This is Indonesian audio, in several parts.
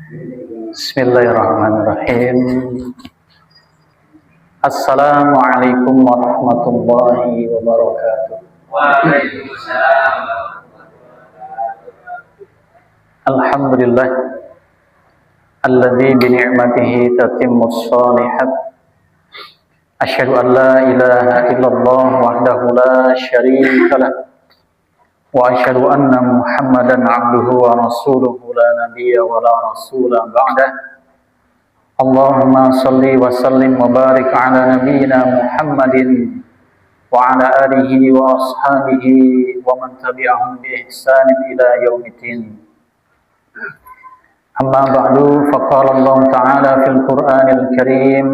Bismillahirrahmanirrahim. Assalamualaikum warahmatullahi wabarakatuh. Waalaikumsalam. Alhamdulillah alladzi bi ni'matihi tatimmus shalihat. Asyhadu an la ilaha illallah wahdahu la syarika lah. Wa asyhadu anna Muhammadan abduhu wa rasuluhu la nabiyya wa la rasula ba'dah. Allahumma salli wa sallim wa barik ala nabiyyina Muhammadin wa ala alihi wa ashabihi wa man tabi'ahum bi ihsanin ila yaumiddin. Amma ba'du, faqala Allah ta'ala fil Qur'anil Karim,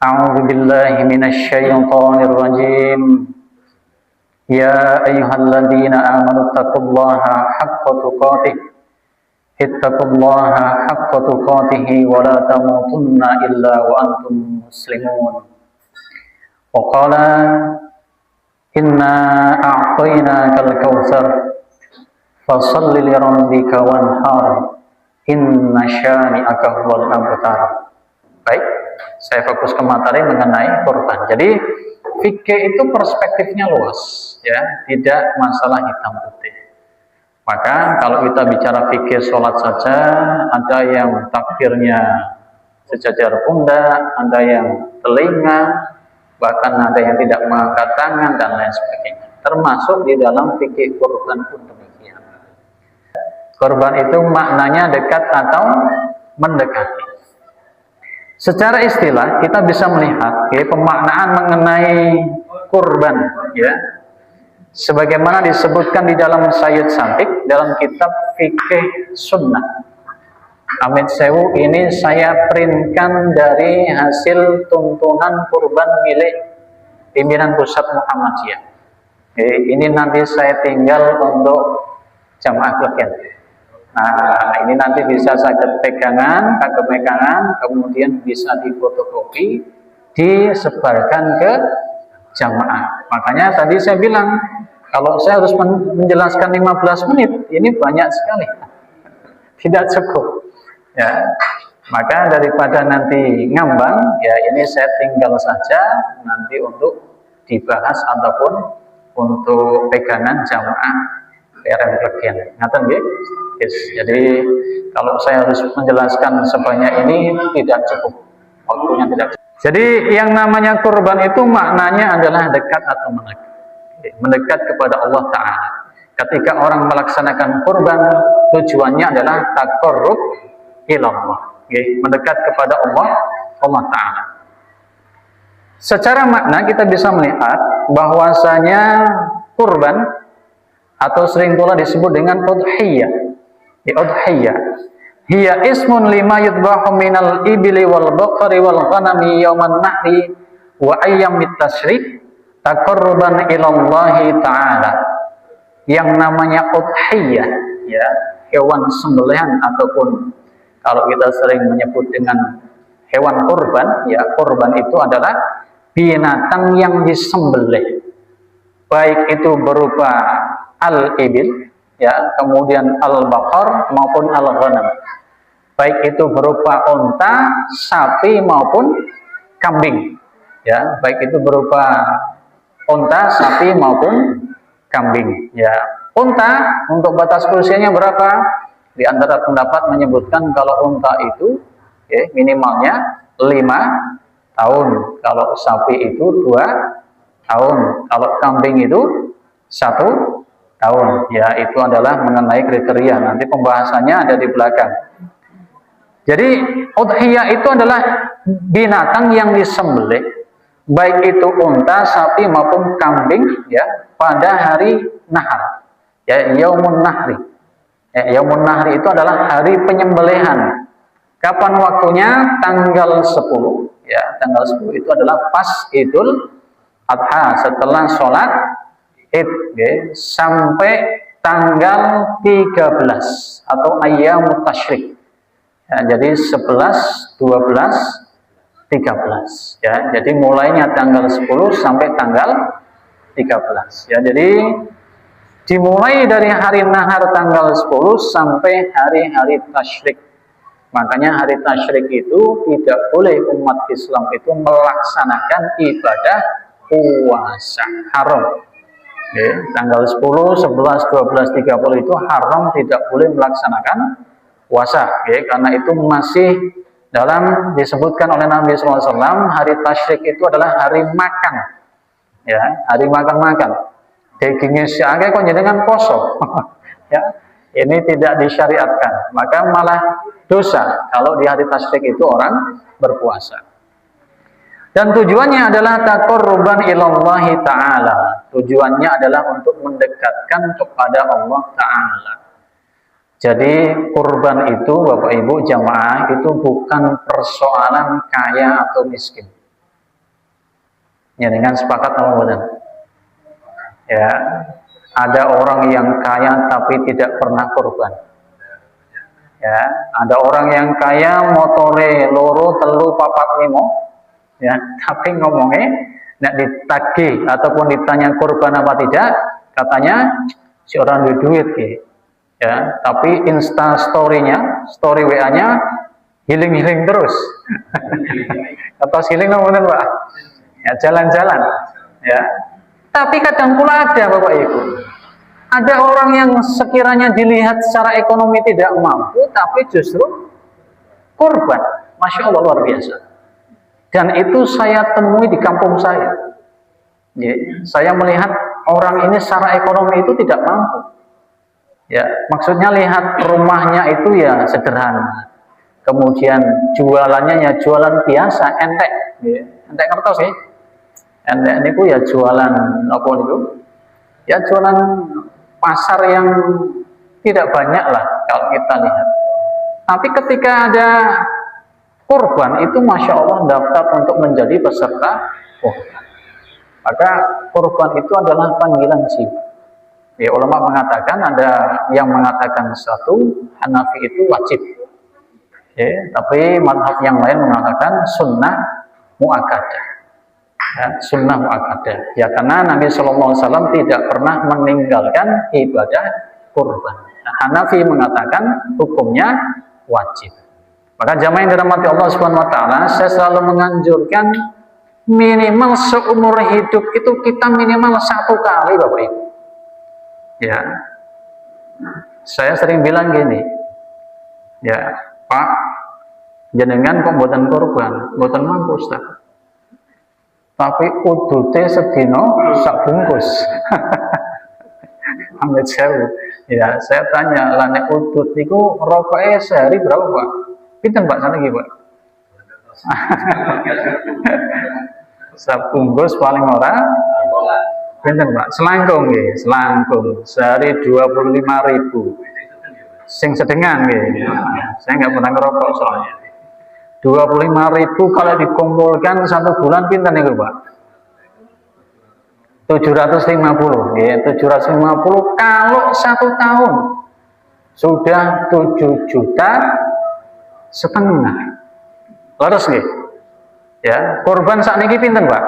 a'udzu billahi minasy syaithanir rajim. Ya ayyuhalladzina amanu taqullaha haqqa tuqatih. Ittaqullaha haqqa tuqatih wa la tamutunna illa wa antum muslimun. Wa qala inna a'tainakal kautsar fashalli li rabbika wanhar inna syani'aka huwal abtar. Baik, saya fokus ke materi mengenai kurban. Jadi fikih itu perspektifnya luas, ya, tidak masalah hitam putih. Maka kalau kita bicara fikih sholat saja, ada yang takbirnya sejajar pundak, ada yang telinga, bahkan ada yang tidak mengangkat tangan dan lain sebagainya. Termasuk di dalam fikih kurban pun demikian. Kurban itu maknanya dekat atau mendekati. Secara istilah kita bisa melihat pemaknaan mengenai kurban, ya, sebagaimana disebutkan di dalam Sayyid Sabiq dalam kitab Fikih Sunnah. Amit sewu, ini saya printkan dari hasil tuntunan kurban milik pimpinan pusat Muhammadiyah. Ini nanti saya tinggal untuk jamaah Kleken. Nah, ini nanti bisa saya pegangan, kemudian bisa difotokopi, disebarkan ke jamaah. Makanya tadi saya bilang, kalau saya harus menjelaskan 15 menit, ini banyak sekali. Tidak cukup. Ya. Maka daripada nanti ngambang, ya ini saya tinggal saja nanti untuk dibahas ataupun untuk pegangan jamaah PRM Klegen. Ngaten nggih? Yes. Jadi kalau saya harus menjelaskan sebanyak ini tidak cukup, waktunya tidak cukup. Jadi yang namanya kurban itu maknanya adalah dekat atau mendekat kepada Allah Ta'ala. Ketika orang melaksanakan kurban, tujuannya adalah taqarrub ilallah, mendekat kepada Allah Ta'ala. Secara makna kita bisa melihat bahwasanya kurban atau sering pula disebut dengan udhiyah. Udhiyah hiya ismun lima yudbahu minal ibli wal baqari wal ghanami yauman nahri wa ayyamit tasyrik taqarruban ilallahi ta'ala. Yang namanya udhiyah, ya, hewan sembelihan ataupun kalau kita sering menyebut dengan hewan kurban, ya, kurban itu adalah binatang yang disembelih, baik itu berupa al-ibil, ya, kemudian al-baqar maupun al-ghanam, baik itu berupa unta, sapi maupun kambing, ya, baik itu berupa unta, sapi maupun kambing, ya. Unta untuk batas usianya berapa? Di antara pendapat menyebutkan kalau unta itu, ya, minimalnya 5 tahun, kalau sapi itu 2 tahun, kalau kambing itu 1 tahun. Ya, itu adalah mengenai kriteria. Nanti pembahasannya ada di belakang. Jadi udhiyah itu adalah binatang yang disembelih, baik itu unta, sapi maupun kambing, ya, pada hari nahar, ya, yaumun nahri. Ya, yaumun nahri itu adalah hari penyembelihan. Kapan waktunya? Tanggal 10, ya, tanggal 10 itu adalah pas Idul Adha, setelah sholat Id, ya, sampai tanggal 13 atau ayyamut tasyrik. Ya, jadi 11, 12, 13, ya. Jadi mulainya tanggal 10 sampai tanggal 13, ya. Jadi dimulai dari hari nahar tanggal 10 sampai hari-hari tasyrik Makanya hari tasyrik itu tidak boleh umat Islam itu melaksanakan ibadah puasa, haram. Ya, tanggal 10, 11, 12, 30 itu haram, tidak boleh melaksanakan puasa, ya, karena itu masih dalam disebutkan oleh Nabi SAW, hari tasyrik itu adalah hari makan, ya, hari makan-makan. Dagingnya siangnya kok jenengan poso, ya, ini tidak disyariatkan, maka malah dosa kalau di hari tasyrik itu orang berpuasa. Dan tujuannya adalah taqarruban ilallahi ta'ala. Tujuannya adalah untuk mendekatkan kepada Allah Ta'ala. Jadi kurban itu Bapak Ibu jamaah itu bukan persoalan kaya atau miskin. Ya, dengan sepakat apa bukan? Ya, ada orang yang kaya tapi tidak pernah kurban. Ya, ada orang yang kaya motore loro telu papat limo, ya, tapi ngomongnya nak ditagih ataupun ditanya kurban apa tidak, katanya si orang duit, ya, tapi insta story-nya, story WA-nya healing terus. Atau healing namanya Pak? Ya, jalan-jalan, ya. Tapi kadang pula ada Bapak Ibu, ada orang yang sekiranya dilihat secara ekonomi tidak mampu, tapi justru kurban. Masya Allah, luar biasa. Dan itu saya temui di kampung saya. Ya, saya melihat orang ini secara ekonomi itu tidak mampu. Ya, maksudnya lihat rumahnya itu ya sederhana. Kemudian jualannya ya jualan biasa, entek. Ya, entek kertas sih. Entek niku ya jualan apa niku? Ya jualan pasar yang tidak banyak lah kalau kita lihat. Tapi ketika ada kurban itu Masya Allah daftar untuk menjadi peserta kurban. Maka kurban itu adalah panggilan jiwa. Ya, ulama mengatakan, ada yang mengatakan satu, Hanafi itu wajib. Ya, tapi madhab yang lain mengatakan sunnah mu'akkadah. Ya, sunnah mu'akkadah. Ya, karena Nabi SAW tidak pernah meninggalkan ibadah kurban. Nah, Hanafi mengatakan hukumnya wajib. Maka jamaah yang dirahmati Allah Subhanahu wa taala, saya selalu menganjurkan minimal seumur hidup itu kita minimal 1 kali Bapak Ibu. Ya. Saya sering bilang gini. Ya, Pak, jenengan kok mboten kurban, mboten mampu Ustaz. Tapi udute sedino sak bungkus. Amit sewu. Ya, saya tanya, lah nek udut niku rokoke sehari berapa, Pak? Pinten Pak saniki, Pak? Sak bungkus paling ora pinten Pak? Selangkung nggih, selangkung. Sehari 25.000. Sing sedengan nggih. Saya nggak pernah ngerokok soalnya. 25.000 kalau dikumpulkan 1 bulan pinten niku, Pak? 750, ya, 750 kalau 1 tahun sudah 7,5 juta. Leres nggih? Ya, kurban sakniki pinten, Pak?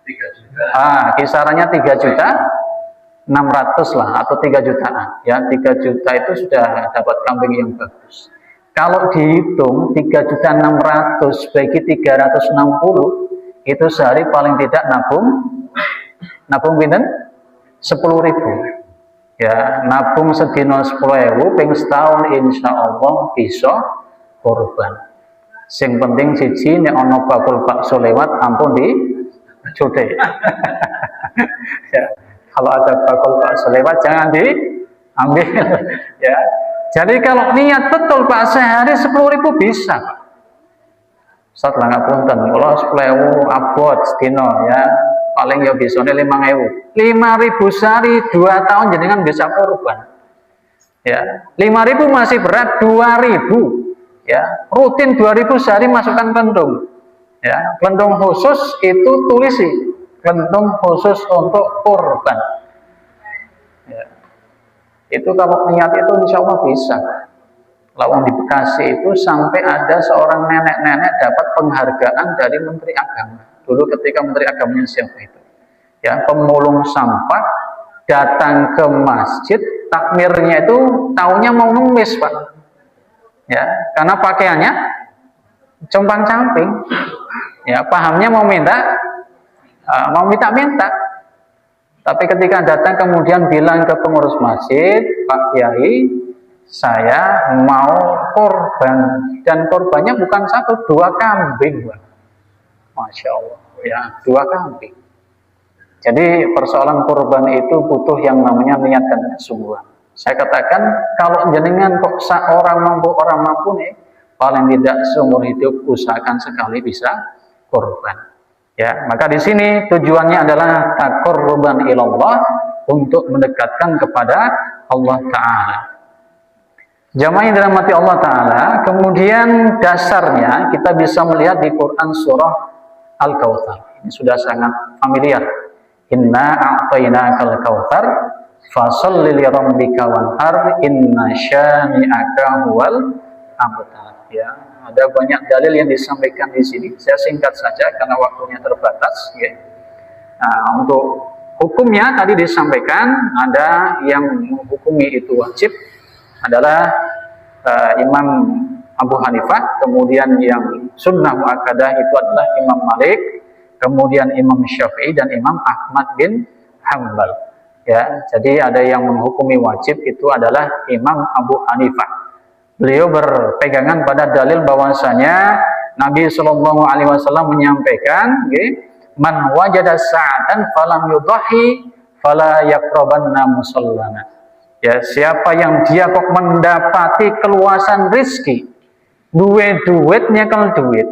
3 juta. Kisarannya 3.600.000 lah atau 3 jutaan. Ya, 3 juta itu sudah dapat kambing yang bagus. Kalau dihitung 3.600.000 bagi 360 itu sehari paling tidak nabung pinten? 10.000. Ya, nabung sedino 10.000 ping setahun insya Allah bisa kurban. Sing penting siji nek ana bakul bakso lewat ampun di cude. Ya, kalau ada bakul bakso lewat jangan diambil. Ya. Jadi kalau niat betul Pak sehari 10.000 bisa Pak. Ustaz lah ngapunten, kalau 10.000 abot sedino ya paling ya bisane 5.000. 5.000 sehari 2 tahun jenengan bisa kurban. Ya, 5.000 masih berat, 2.000. Ya, rutin 2.000 sehari masukkan kendung. Ya, kendung khusus itu tulisi, kendung khusus untuk kurban. Ya. Itu kalau niat itu insya Allah bisa. Lawang di Bekasi itu sampai ada seorang nenek-nenek dapat penghargaan dari Menteri Agama. Dulu ketika Menteri Agamanya siapa itu? Ya, pemulung sampah datang ke masjid, takmirnya itu taunya mau ngemis Pak. Ya, karena pakaiannya compang-camping. Ya, pahamnya mau minta minta. Tapi ketika datang kemudian bilang ke pengurus masjid, Pak Kiai, saya mau korban, dan korbannya bukan 1, 2 kambing, Pak. Masya Allah, ya 2 kambing. Jadi persoalan korban itu butuh yang namanya niat dan kesungguhan. Saya katakan kalau jenengan kok orang mampu nih, paling tidak seumur hidup usahakan sekali bisa korban. Ya, maka di sini tujuannya adalah taqarruban ilallah, untuk mendekatkan kepada Allah Ta'ala. Jamaah yang dirahmati Allah Ta'ala, kemudian dasarnya kita bisa melihat di Quran surah Al-Kautsar. Ini sudah sangat familiar. Inna a'tainakal kautsar fasholli li rabbika wanhar inna syani'aka huwal abtar. Ya, ada banyak dalil yang disampaikan di sini. Saya singkat saja karena waktunya terbatas. Ya. Nah, untuk hukumnya tadi disampaikan, ada yang menghukumi itu wajib adalah Imam Abu Hanifah, kemudian yang sunnah muakkadah itu adalah Imam Malik, kemudian Imam Syafi'i dan Imam Ahmad bin Hanbal. Ya, jadi ada yang menghukumi wajib itu adalah Imam Abu Hanifah. Beliau berpegangan pada dalil bahwasanya Nabi Shallallahu Alaihi Wasallam menyampaikan, man wajada sa'atan falam yudhahi fala yaqrabanna musallana. Ya, siapa yang dia kok mendapati keluasan rizki, duit nyekel duit,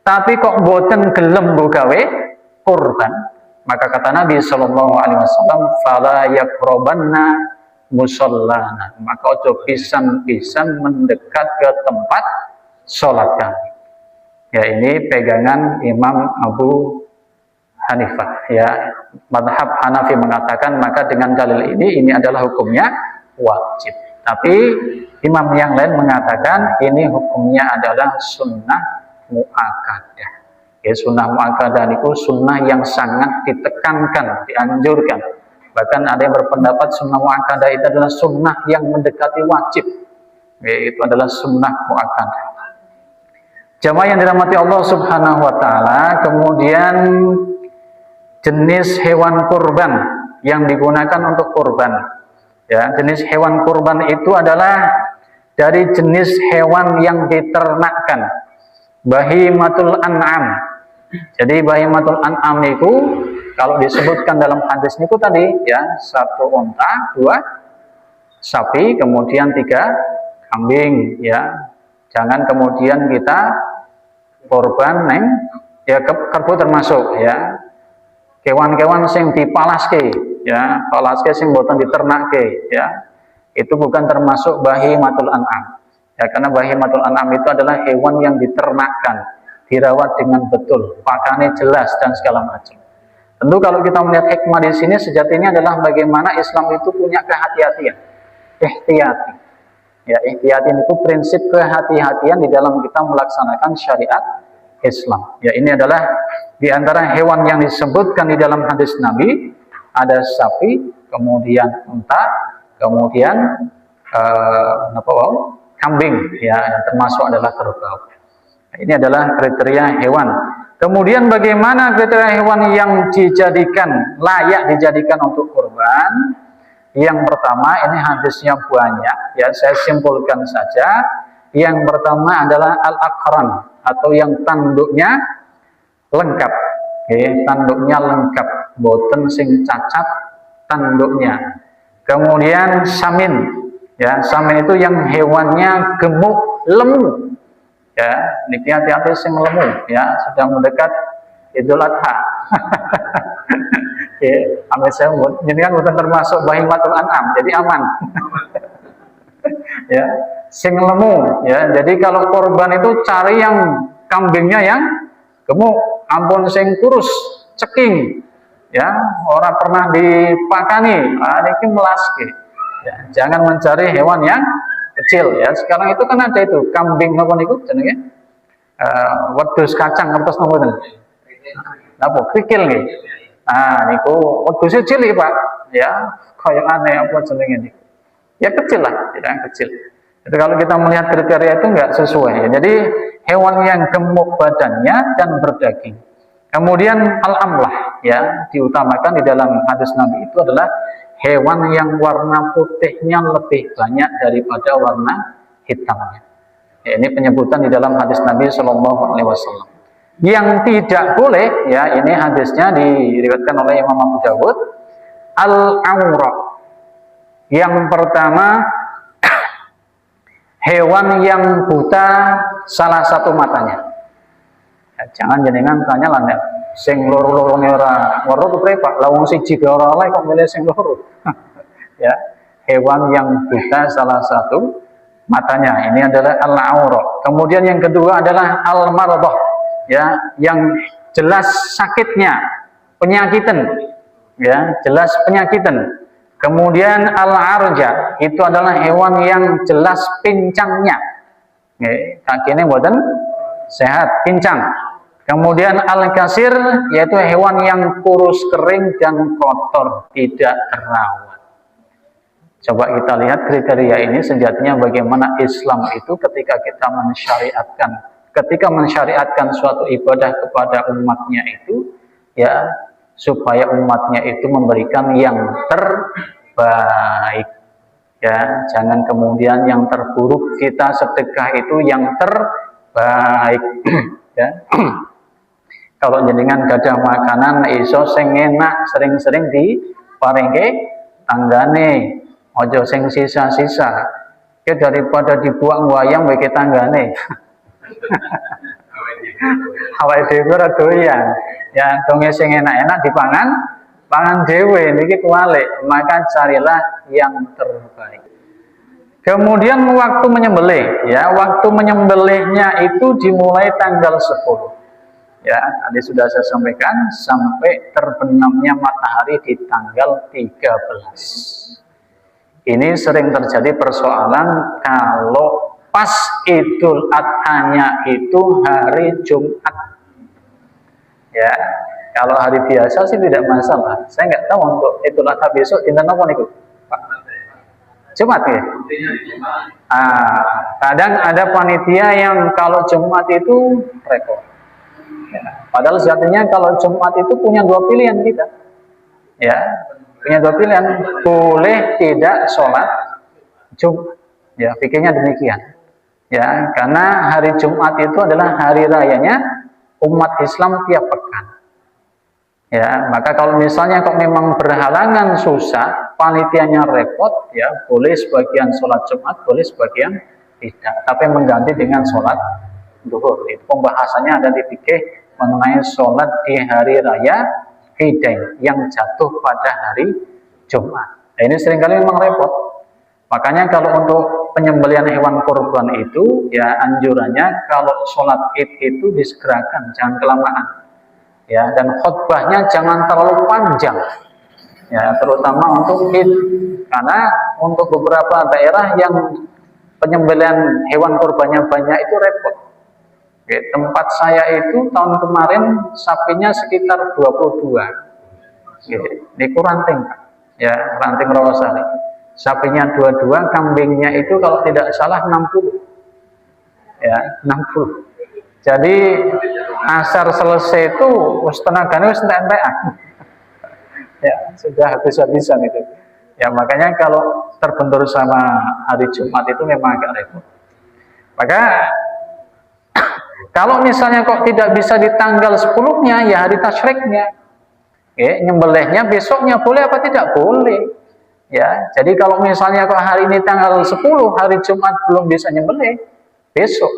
tapi kok boten gelem gawe kurban, maka kata Nabi Shallallahu Alaihi Wasallam, fala yaqrabanna musallana, maka ojo pisan-pisan mendekat ke tempat sholat kami. Ya, ini pegangan Imam Abu Hanifah. Ya, mazhab Hanafi mengatakan maka dengan dalil ini adalah hukumnya wajib. Tapi imam yang lain mengatakan ini hukumnya adalah sunnah muakkadah. Ya, sunnah muakkadah itu sunnah yang sangat ditekankan, dianjurkan. Bahkan ada yang berpendapat sunnah muakkadah itu adalah sunnah yang mendekati wajib. Ya, itu adalah sunnah muakkadah. Jamaah yang dirahmati Allah Subhanahu wa Ta'ala, kemudian jenis hewan kurban yang digunakan untuk kurban. Ya, jenis hewan kurban itu adalah dari jenis hewan yang diternakkan, bahimatul an'am. Jadi bahimatul an'am itu kalau disebutkan dalam hadis itu tadi, ya, 1 unta, 2 sapi, kemudian 3 kambing. Ya, jangan kemudian kita korban neng, ya kerbu termasuk, ya. Kewan-kewan sing dipalaske, ya, palaske sing boten diternakke, ya. Itu bukan termasuk bahimatul an'am. Ya, karena bahimatul an'am itu adalah hewan yang diternakkan, dirawat dengan betul, pakannya jelas dan segala macam. Tentu kalau kita melihat hikmah di sini sejatinya adalah bagaimana Islam itu punya kehati-hatian, ihtiyati. Ya, ihtiyati itu prinsip kehati-hatian di dalam kita melaksanakan syariat Islam. Ya, ini adalah di antara hewan yang disebutkan di dalam hadis Nabi, ada sapi, kemudian unta, kemudian kambing, ya, yang termasuk adalah kerbau. Ini adalah kriteria hewan. Kemudian bagaimana kriteria hewan yang layak dijadikan untuk kurban? Yang pertama, ini hadisnya banyak, ya, saya simpulkan saja. Yang pertama adalah al-aqran, atau yang tanduknya lengkap. Tanduknya lengkap, boten sing cacat tanduknya. Kemudian samin, ya, samin itu yang hewannya gemuk, lemu. Ya, niki hati-hati sing lemu, ya, sudah mendekat Idul Adha. Ya, amit saya jadi kan bukan termasuk bahimatul an'am, jadi aman. Ya, sing lemu, ya. Jadi kalau korban itu cari yang kambingnya yang gemuk, ampun sing kurus, ceking, ya, orang pernah dipakani, niki melaske. Ya, jangan mencari hewan yang kecil, ya. Sekarang itu kan ada itu kambing napa niku jenenge wedhus kacang ngertos napa ten. Napa krikil nggih. Niku wedhuse cilik, Pak. Ya, kaya aneh apa jenenge niku. Ya kecil lah, ya kecil. Jadi kalau kita melihat kriteria itu nggak sesuai. Ya. Jadi hewan yang gemuk badannya dan berdaging. Kemudian al-amlah ya diutamakan di dalam hadis Nabi itu adalah hewan yang warna putihnya lebih banyak daripada warna hitamnya. Ya, ini penyebutan di dalam hadis Nabi Shallallahu Alaihi Wasallam. Yang tidak boleh ya ini hadisnya diriwayatkan oleh Imam Abu Dawud al-awraq. Yang pertama hewan yang buta salah satu matanya. Ya, jangan jenengan tanya lah nek sing loro-loro ora weruh kepriye Pak lawang siji ora oleh kok milih sing loro. Ya, hewan yang buta salah satu matanya ini adalah al-awraq. Kemudian yang kedua adalah al-mardhah. Ya, yang jelas sakitnya, penyakitan. Ya, jelas penyakitan. Kemudian al-arja itu adalah hewan yang jelas pincangnya. Nggih, kakine mboten sehat, pincang. Kemudian al-kasir yaitu hewan yang kurus kering dan kotor, tidak terawat. Coba kita lihat kriteria ini sejatinya bagaimana Islam itu ketika mensyariatkan suatu ibadah kepada umatnya itu ya supaya umatnya itu memberikan yang terbaik. Ya, jangan kemudian yang terburuk kita sedekah itu yang terbaik. Ya. Kalau jenengan gadah makanan iso sing enak sering-sering diparingke tanggane, ojo sing sisa-sisa. Ya daripada dibuang wayang bagi tanggane. Awake dhewe ora doyan. Ya donge sing enak-enak dipangan, pangan dhewe niki kuwalik, maka carilah yang terbaik. Kemudian waktu menyembelih, ya waktu menyembelihnya itu dimulai tanggal 10. Ya, tadi sudah saya sampaikan sampai terbenamnya matahari di tanggal 13. Ini sering terjadi persoalan kalau pas Idul Adha-nya itu hari Jumat. Ya, kalau hari biasa sih tidak masalah. Saya nggak tahu untuk Idul Adha besok dinten apa niku, Pak? Jumat ya? Kadang ada panitia yang kalau Jumat itu repot. Ya, padahal sejatinya kalau Jumat itu punya dua pilihan kita. Ya, punya dua pilihan. Boleh tidak sholat Jumat. Ya, pikirnya demikian. Ya, karena hari Jumat itu adalah hari rayanya umat Islam tiap pekan. Ya, maka kalau misalnya kok memang berhalangan susah, panitianya repot, ya boleh sebagian sholat Jumat, boleh sebagian tidak. Tapi mengganti dengan sholat duhur. Itu pembahasannya ada di fikih mengenai sholat di hari raya Idain yang jatuh pada hari Jumat. Nah, ini seringkali memang repot. Makanya kalau untuk penyembelihan hewan kurban itu, ya anjurannya kalau sholat Id itu disegerakan, jangan kelamaan. Ya, dan khutbahnya jangan terlalu panjang. Ya, terutama untuk Id, karena untuk beberapa daerah yang penyembelihan hewan kurbannya banyak itu repot. Oke, tempat saya itu tahun kemarin sapinya sekitar 22. Oke, ini ranting, ya ranting Rawasari. Sapinya 22, kambingnya itu kalau tidak salah 60. Ya, 60. Jadi asar selesai itu tenaganya entek-entekan. Ya, sudah habis-habisan itu. Ya, makanya kalau terbentur sama hari Jumat itu memang agak repot. Maka kalau misalnya kok tidak bisa di tanggal 10-nya, ya hari tasyriknya. Nyembelihnya besoknya boleh apa tidak? Boleh. Ya, jadi kalau misalnya kok hari ini tanggal 10, hari Jumat belum bisa nyembelih, besok.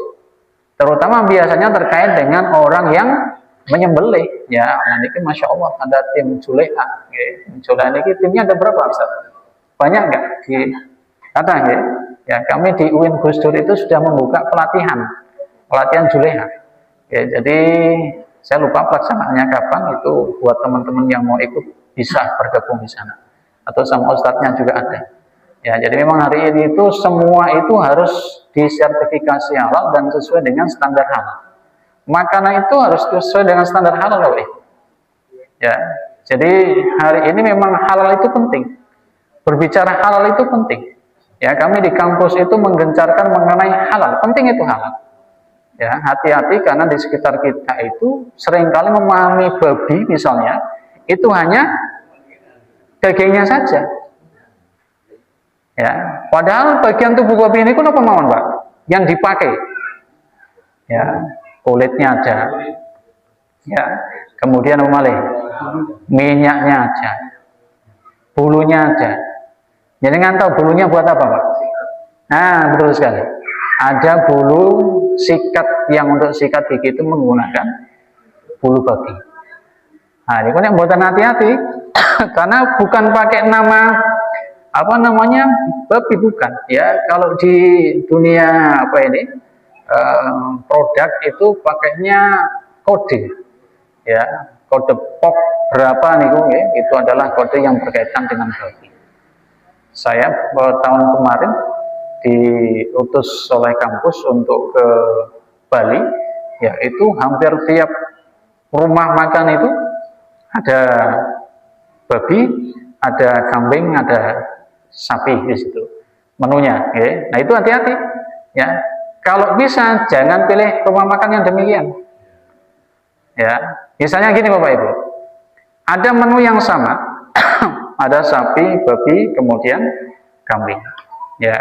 Terutama biasanya terkait dengan orang yang menyembelih. Ya, nanti Masya Allah ada tim Juleha. Juleha ini timnya ada berapa, Ustaz? Banyak nggak? Kata ya, kami di UIN Gus Dur itu sudah membuka pelatihan Juleha. Ya, jadi saya lupa pelaksanaannya kapan, itu buat teman-teman yang mau ikut bisa bergabung di sana. Atau sama ustadznya juga ada. Ya, jadi memang hari ini itu semua itu harus disertifikasi halal dan sesuai dengan standar halal. Makanan itu harus sesuai dengan standar halal, ya. Jadi hari ini memang halal itu penting. Berbicara halal itu penting. Ya, kami di kampus itu menggencarkan mengenai halal, penting itu halal. Ya, hati-hati karena di sekitar kita itu seringkali memahami babi misalnya itu hanya dagingnya saja. Ya, padahal bagian tubuh babi ini kan apa mawon, Pak? Yang dipakai. Ya, kulitnya ada. Ya, kemudian malih minyaknya ada. Bulunya ada. Jadi nggak tahu bulunya buat apa, Pak? Nah, betul sekali. Ada bulu sikat yang untuk sikat gigi itu menggunakan bulu babi. Nah, ini kan yang buatan hati-hati karena bukan pakai nama apa namanya babi, bukan. Ya, kalau di dunia apa ini produk itu pakainya kode, ya kode POK berapa nih, ya, itu adalah kode yang berkaitan dengan babi. Saya tahun kemarin diutus oleh kampus untuk ke Bali, ya itu hampir tiap rumah makan itu ada babi, ada kambing, ada sapi di situ menunya. Ya. Nah itu hati-hati, ya. Kalau bisa jangan pilih rumah makan yang demikian. Ya, misalnya gini Bapak Ibu, ada menu yang sama, ada sapi, babi, kemudian kambing. Ya,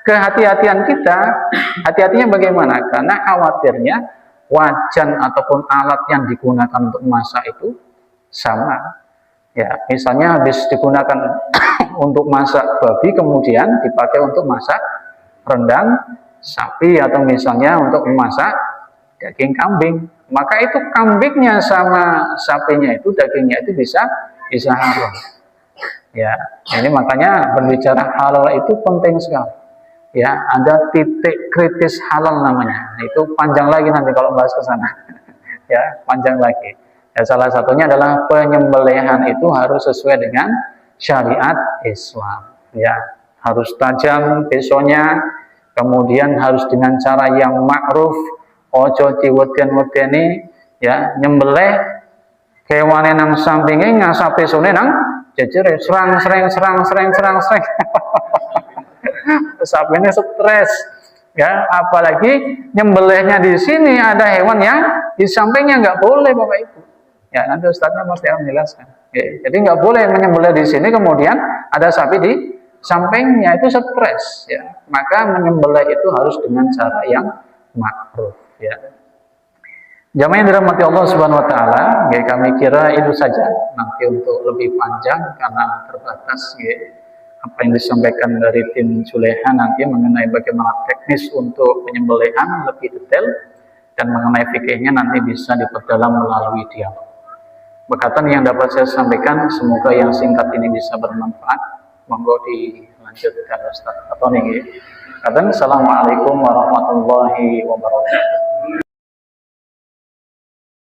kehati-hatian kita, hati-hatinya bagaimana? Karena khawatirnya wajan ataupun alat yang digunakan untuk masak itu sama. Ya, misalnya habis digunakan untuk masak babi, kemudian dipakai untuk masak rendang sapi atau misalnya untuk memasak daging kambing, maka itu kambingnya sama sapinya itu dagingnya itu bisa haram. Ya, ini makanya berbicara halal itu penting sekali. Ya, ada titik kritis halal namanya. Itu panjang lagi nanti kalau bahas ke sana. Ya, panjang lagi. Ya, salah satunya adalah penyembelihan itu harus sesuai dengan syariat Islam. Ya, harus tajam pisaunya, kemudian harus dengan cara yang ma'ruf, ojo diweden-wedeni, ya, nyembelih kewane nang sampinge ngasap pisone nang jejere serang. Sapinya stres, ya, apalagi nyembelihnya di sini ada hewan yang di sampingnya, nggak boleh Bapak Ibu. Ya, nanti Ustadznya pasti akan menjelaskan. Ya, jadi nggak boleh menyembelih di sini kemudian ada sapi di sampingnya, itu stres, ya. Maka menyembelih itu harus dengan cara yang makruf, ya. Jamaah yang dirahmati Allah Subhanahu wa taala, ya, kami kira itu saja. Nanti untuk lebih panjang karena terbatas, ya, apa yang disampaikan dari tim Juleha nanti mengenai bagaimana teknis untuk penyembelihan lebih detail dan mengenai fikihnya nanti bisa diperdalam melalui dialog. Berkatan yang dapat saya sampaikan, semoga yang singkat ini bisa bermanfaat. Monggo dilanjutkan Ustaz atau nih. Assalamualaikum warahmatullahi wabarakatuh.